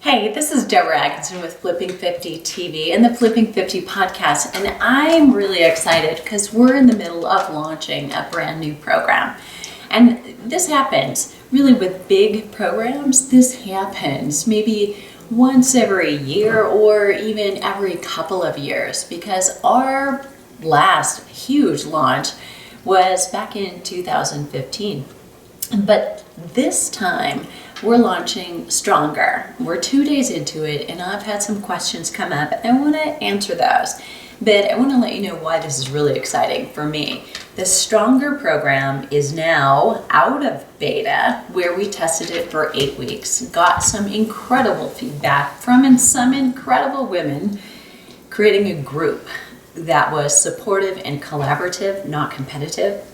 Hey, this is Deborah Atkinson with Flipping 50 TV and the Flipping 50 podcast, and I'm really excited because we're in the middle of launching a brand new program. And this happens really with big programs. This happens maybe once every year or even every couple of years, because our last huge launch was back in 2015. But this time we're launching stronger. We're 2 days into it, and I've had some questions come up, and I want to answer those. But I want to let you know why this is really exciting for me. The Stronger program is now out of beta, where we tested it for 8 weeks, got some incredible feedback from some incredible women, creating a group that was supportive and collaborative, not competitive.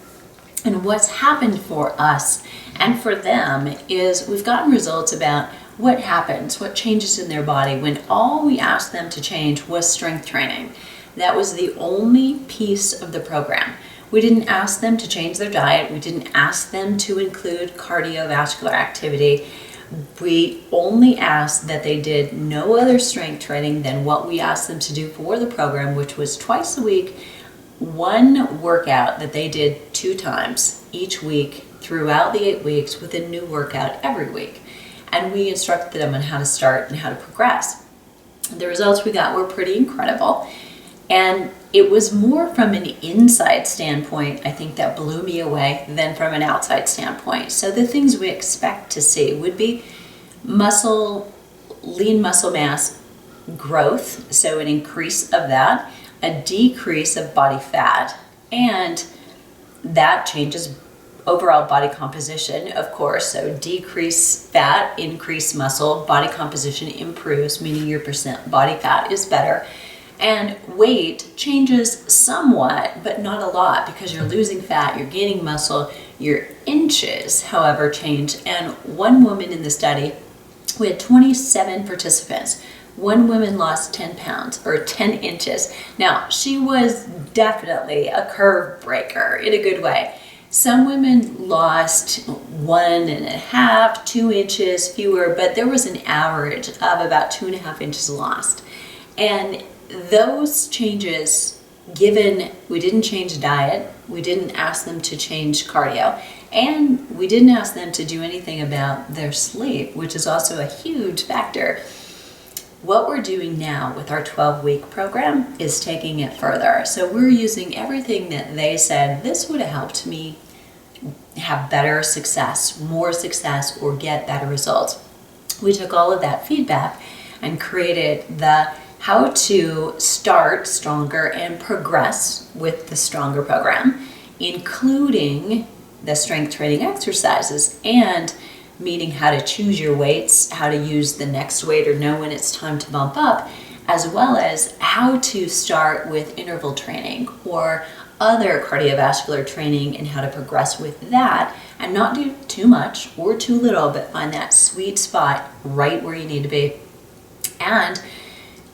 And what's happened for us and for them is we've gotten results about what happens, what changes in their body when all we asked them to change was strength training. That was the only piece of the program. We didn't ask them to change their diet. We didn't ask them to include cardiovascular activity. We only asked that they did no other strength training than what we asked them to do for the program, which was twice a week, one workout that they did 2 times each week throughout the 8 weeks, with a new workout every week. And we instructed them on how to start and how to progress. The results we got were pretty incredible. And it was more from an inside standpoint, I think, that blew me away than from an outside standpoint. So the things we expect to see would be lean muscle mass growth, so an increase of that, a decrease of body fat, and that changes overall body composition, of course. So decrease fat, increase muscle, body composition improves, meaning your percent body fat is better. And weight changes somewhat, but not a lot, because you're losing fat, you're gaining muscle. Your inches, however, change. And one woman in the study, we had 27 participants. One woman lost 10 pounds or 10 inches. Now, she was definitely a curve breaker in a good way. Some women lost 1.5, 2 inches fewer, but there was an average of about 2.5 inches lost. And those changes, given we didn't change diet, we didn't ask them to change cardio, and we didn't ask them to do anything about their sleep, which is also a huge factor. What we're doing now with our 12-week program is taking it further. So we're using everything that they said, this would have helped me have better success, more success, or get better results. We took all of that feedback and created the how to start stronger and progress with the Stronger program, including the strength training exercises, and meaning how to choose your weights, how to use the next weight or know when it's time to bump up, as well as how to start with interval training or other cardiovascular training and how to progress with that and not do too much or too little, but find that sweet spot right where you need to be. And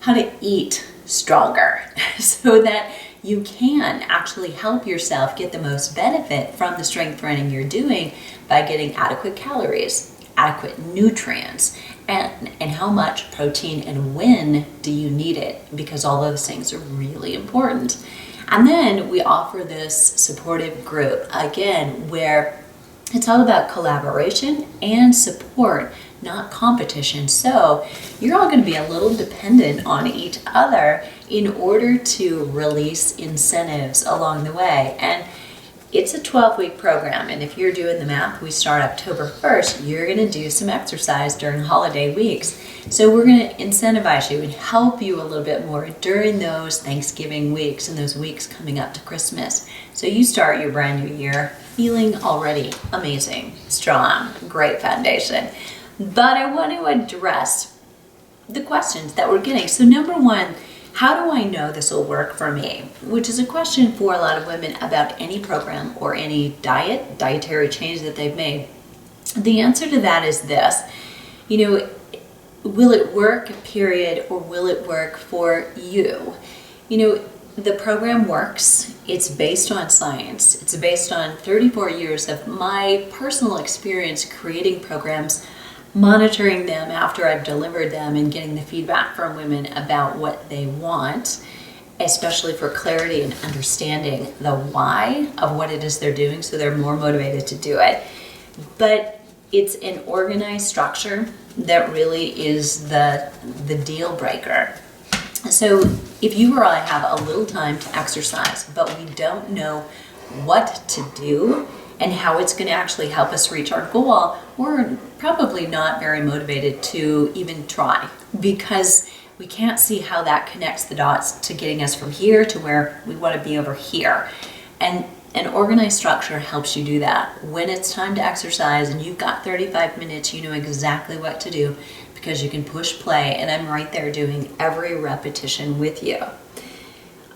how to eat stronger so that you can actually help yourself get the most benefit from the strength training you're doing by getting adequate calories, adequate nutrients, and how much protein and when do you need it, because all those things are really important. And then we offer this supportive group, again, where it's all about collaboration and support, not competition. So you're all going to be a little dependent on each other in order to release incentives along the way. And it's a 12-week program, and if you're doing the math, we start October 1st, you're going to do some exercise during holiday weeks. So we're going to incentivize you and help you a little bit more during those Thanksgiving weeks and those weeks coming up to Christmas. So you start your brand new year feeling already amazing, strong, great foundation. But I want to address the questions that we're getting. So number one, how do I know this will work for me? Which is a question for a lot of women about any program or any dietary change that they've made. The answer to that is this. Will it work, period, or will it work for you? The program works. It's based on science. It's based on 34 years of my personal experience creating programs monitoring them after I've delivered them and getting the feedback from women about what they want, especially for clarity and understanding the why of what it is they're doing so they're more motivated to do it. But it's an organized structure that really is the deal breaker. So if you or I have a little time to exercise, but we don't know what to do and how it's going to actually help us reach our goal, we're probably not very motivated to even try, because we can't see how that connects the dots to getting us from here to where we want to be over here. And an organized structure helps you do that. When it's time to exercise and you've got 35 minutes, you know exactly what to do because you can push play, and I'm right there doing every repetition with you.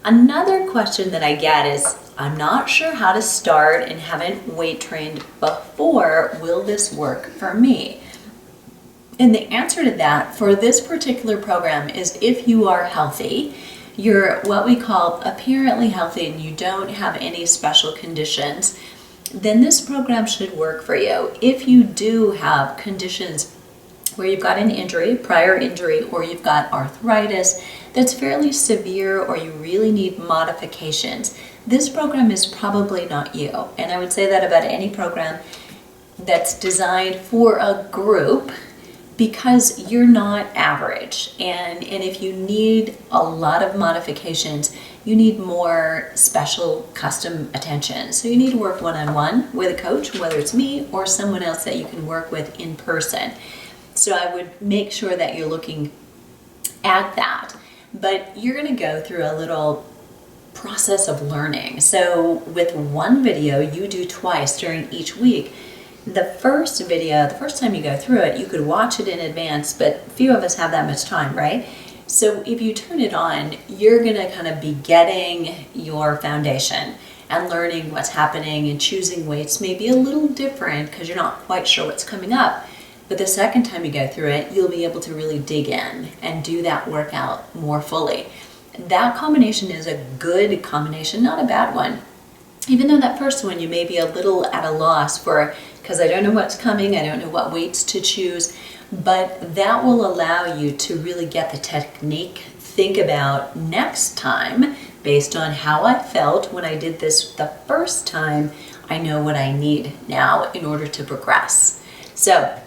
Another question that I get is, I'm not sure how to start and haven't weight trained before. Will this work for me? And the answer to that for this particular program is, if you are healthy, you're what we call apparently healthy and you don't have any special conditions, then this program should work for you. If you do have conditions where you've got an injury, prior injury, or you've got arthritis that's fairly severe, or you really need modifications, this program is probably not you. And I would say that about any program that's designed for a group, because you're not average. And if you need a lot of modifications, you need more special custom attention. So you need to work one-on-one with a coach, whether it's me or someone else that you can work with in person. So I would make sure that you're looking at that. But you're going to go through a little process of learning. So with one video you do twice during each week. The first video, the first time you go through it, you could watch it in advance, but few of us have that much time, right? So if you turn it on, you're going to kind of be getting your foundation and learning what's happening, and choosing weights may be a little different because you're not quite sure what's coming up. But the second time you go through it, you'll be able to really dig in and do that workout more fully. That combination is a good combination, not a bad one. Even though that first one you may be a little at a loss for, because I don't know what's coming, I don't know what weights to choose, but that will allow you to really get the technique. Think about next time, based on how I felt when I did this the first time, I know what I need now in order to progress. So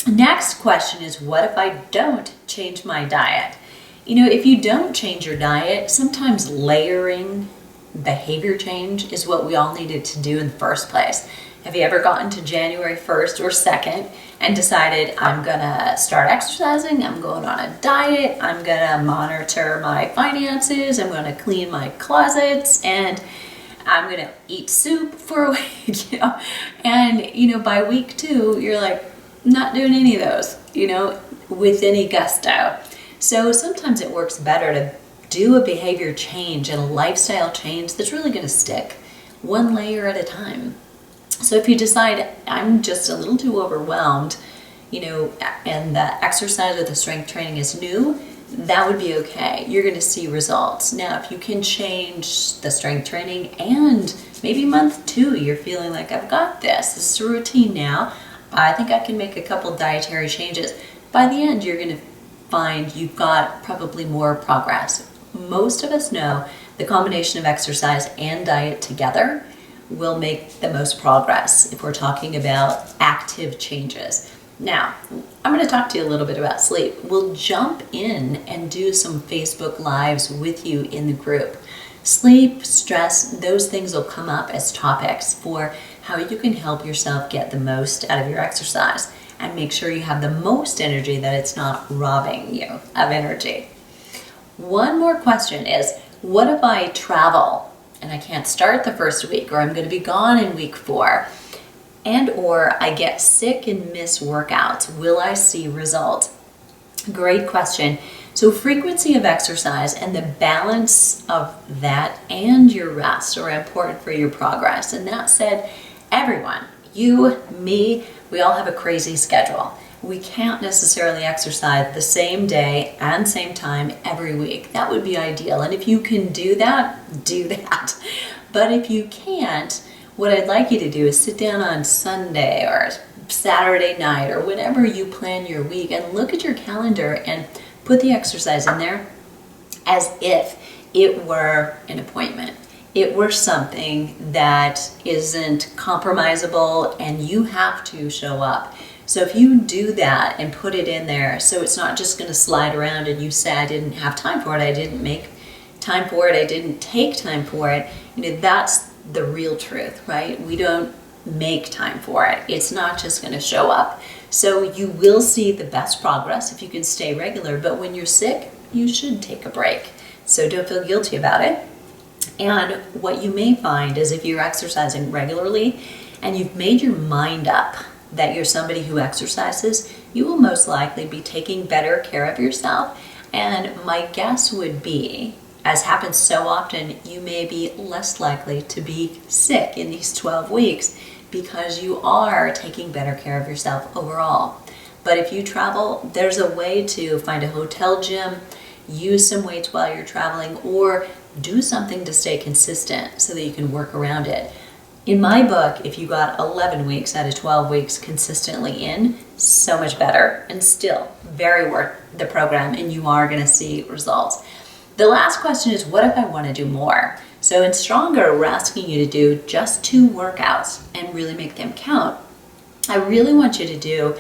next question is, what if I don't change my diet? You know, if you don't change your diet, sometimes layering behavior change is what we all needed to do in the first place. Have you ever gotten to January 1st or 2nd and decided, I'm gonna start exercising, I'm going on a diet, I'm gonna monitor my finances, I'm gonna clean my closets, and I'm gonna eat soup for a week, And by week 2, you're like, not doing any of those, with any gusto. So sometimes it works better to do a behavior change and a lifestyle change that's really going to stick, one layer at a time. So if you decide, I'm just a little too overwhelmed, and the exercise or the strength training is new, that would be okay. You're going to see results. Now, if you can change the strength training and maybe month 2, you're feeling like, I've got this is a routine now, I think I can make a couple dietary changes. By the end, you're going to find you've got probably more progress. Most of us know the combination of exercise and diet together will make the most progress if we're talking about active changes. Now, I'm going to talk to you a little bit about sleep. We'll jump in and do some Facebook Lives with you in the group. Sleep, stress, those things will come up as topics for how you can help yourself get the most out of your exercise and make sure you have the most energy, that it's not robbing you of energy. One more question is, what if I travel and I can't start the first week, or I'm going to be gone in week 4, and or I get sick and miss workouts? Will I see results? Great question. So frequency of exercise and the balance of that and your rest are important for your progress. And that said, everyone, you, me, we all have a crazy schedule. We can't necessarily exercise the same day and same time every week. That would be ideal. And if you can do that, do that. But if you can't, what I'd like you to do is sit down on Sunday or Saturday night or whenever you plan your week, and look at your calendar and put the exercise in there as if it were an appointment. It were something that isn't compromisable and you have to show up. So if you do that and put it in there, so it's not just going to slide around and you say, I didn't have time for it, I didn't make time for it, I didn't take time for it, that's the real truth, right? We don't make time for it. It's not just going to show up. So you will see the best progress if you can stay regular, but when you're sick, you should take a break. So don't feel guilty about it. And what you may find is if you're exercising regularly and you've made your mind up that you're somebody who exercises, you will most likely be taking better care of yourself. And my guess would be, as happens so often, you may be less likely to be sick in these 12 weeks because you are taking better care of yourself overall. But if you travel, there's a way to find a hotel gym, use some weights while you're traveling, or do something to stay consistent so that you can work around it. In my book, if you got 11 weeks out of 12 weeks consistently in, so much better and still very worth the program, and you are going to see results. The last question is, what if I want to do more? So in Stronger, we're asking you to do just 2 workouts and really make them count. I really want you to do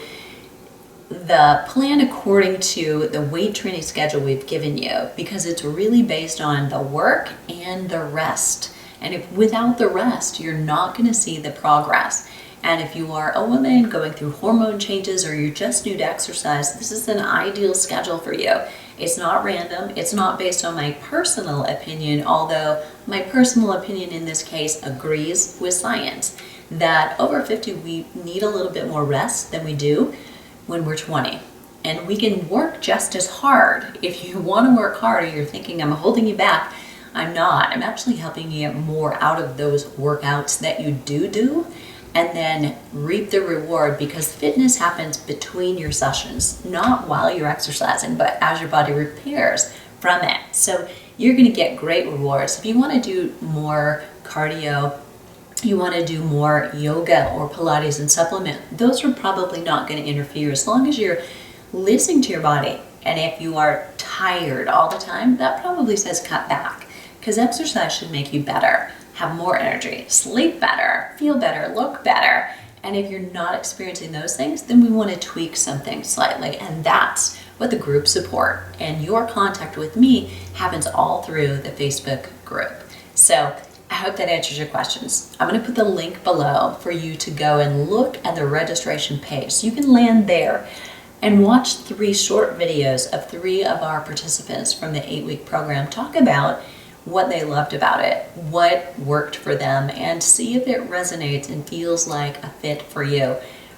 the plan according to the weight training schedule we've given you, because it's really based on the work and the rest. And if without the rest, you're not going to see the progress. And if you are a woman going through hormone changes or you're just new to exercise, this is an ideal schedule for you. It's not random. It's not based on my personal opinion, although my personal opinion in this case agrees with science that over 50 we need a little bit more rest than we do when we're 20. And we can work just as hard. If you want to work hard and you're thinking I'm holding you back, I'm not. I'm actually helping you get more out of those workouts that you do and then reap the reward, because fitness happens between your sessions, not while you're exercising, but as your body repairs from it. So you're going to get great rewards. If you want to do more cardio, you want to do more yoga or Pilates and supplement, those are probably not going to interfere as long as you're listening to your body. And if you are tired all the time, that probably says cut back, because exercise should make you better, have more energy, sleep better, feel better, look better. And if you're not experiencing those things, then we want to tweak something slightly. And that's what the group support and your contact with me happens all through the Facebook group. So I hope that answers your questions. I'm going to put the link below for you to go and look at the registration page. So you can land there and watch 3 short videos of 3 of our participants from the 8-week program talk about what they loved about it, what worked for them, and see if it resonates and feels like a fit for you.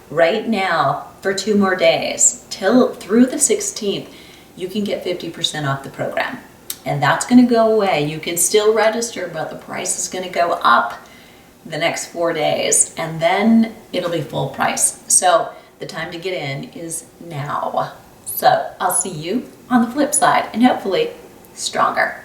Right now, for 2 more days, through the 16th, you can get 50% off the program. And that's going to go away. You can still register, but the price is going to go up the next 4 days, and then it'll be full price. So the time to get in is now. So I'll see you on the flip side, and hopefully stronger.